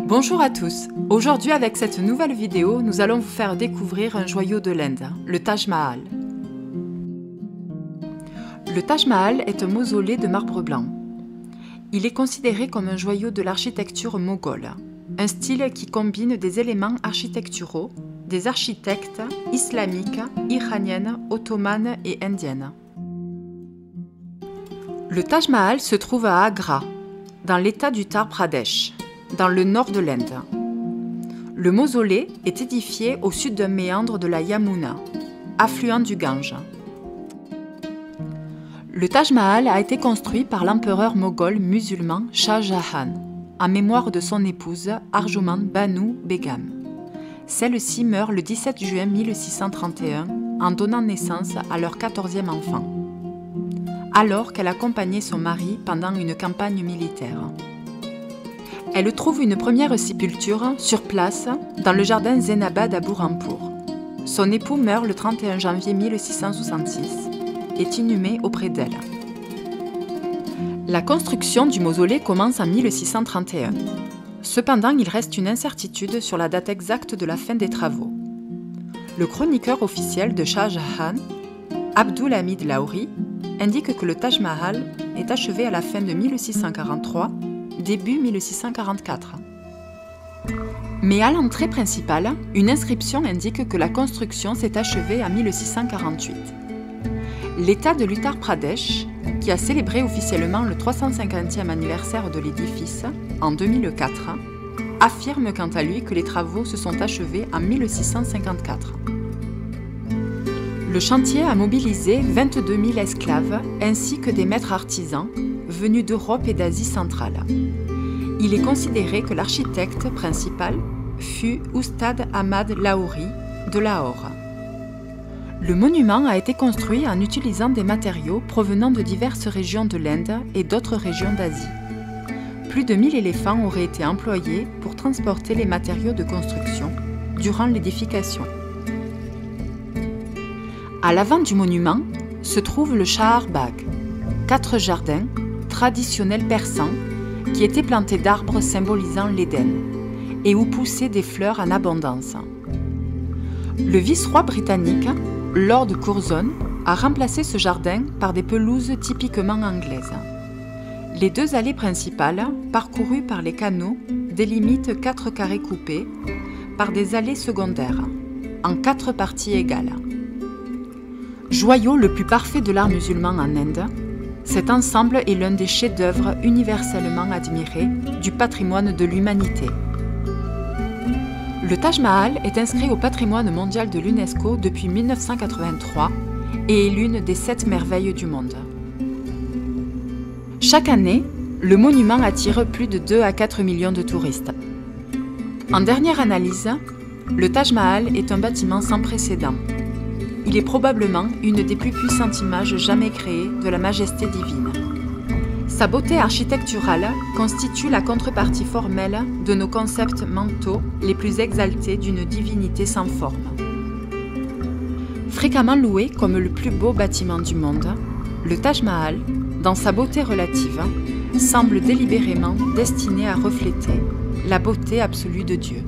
Bonjour à tous. Aujourd'hui, avec cette nouvelle vidéo, nous allons vous faire découvrir un joyau de l'Inde, le Taj Mahal. Le Taj Mahal est un mausolée de marbre blanc. Il est considéré comme un joyau de l'architecture moghole, un style qui combine des éléments architecturaux, des architectes islamiques, iraniennes, ottomanes et indiennes. Le Taj Mahal se trouve à Agra, dans l'état d'Uttar Pradesh, dans le nord de l'Inde. Le mausolée est édifié au sud d'un méandre de la Yamuna, affluent du Gange. Le Taj Mahal a été construit par l'empereur moghol musulman Shah Jahan, en mémoire de son épouse Arjuman Banu Begum. Celle-ci meurt le 17 juin 1631 en donnant naissance à leur 14e enfant, alors qu'elle accompagnait son mari pendant une campagne militaire. Elle trouve une première sépulture sur place dans le jardin Zainabad à Burhanpur. Son époux meurt le 31 janvier 1666 et est inhumé auprès d'elle. La construction du mausolée commence en 1631. Cependant, il reste une incertitude sur la date exacte de la fin des travaux. Le chroniqueur officiel de Shah Jahan, Abdul Hamid Lahori, indique que le Taj Mahal est achevé à la fin de 1643, début 1644. Mais à l'entrée principale, une inscription indique que la construction s'est achevée en 1648. L'État de l'Uttar Pradesh, qui a célébré officiellement le 350e anniversaire de l'édifice en 2004, affirme quant à lui que les travaux se sont achevés en 1654. Le chantier a mobilisé 22 000 esclaves ainsi que des maîtres artisans venus d'Europe et d'Asie centrale. Il est considéré que l'architecte principal fut Ustad Ahmad Lahori de Lahore. Le monument a été construit en utilisant des matériaux provenant de diverses régions de l'Inde et d'autres régions d'Asie. Plus de 1000 éléphants auraient été employés pour transporter les matériaux de construction durant l'édification. À l'avant du monument se trouve le Chahar Bagh, 4 jardins traditionnels persans qui étaient plantés d'arbres symbolisant l'Éden et où poussaient des fleurs en abondance. Le vice-roi britannique, Lord Curzon, a remplacé ce jardin par des pelouses typiquement anglaises. Les deux allées principales, parcourues par les canaux, délimitent 4 carrés coupés par des allées secondaires, en 4 parties égales. Joyau le plus parfait de l'art musulman en Inde, cet ensemble est l'un des chefs-d'œuvre universellement admirés du patrimoine de l'humanité. Le Taj Mahal est inscrit au patrimoine mondial de l'UNESCO depuis 1983 et est l'une des 7 merveilles du monde. Chaque année, le monument attire plus de 2 à 4 millions de touristes. En dernière analyse, le Taj Mahal est un bâtiment sans précédent. Il est probablement une des plus puissantes images jamais créées de la majesté divine. Sa beauté architecturale constitue la contrepartie formelle de nos concepts mentaux les plus exaltés d'une divinité sans forme. Fréquemment loué comme le plus beau bâtiment du monde, le Taj Mahal, dans sa beauté relative, semble délibérément destiné à refléter la beauté absolue de Dieu.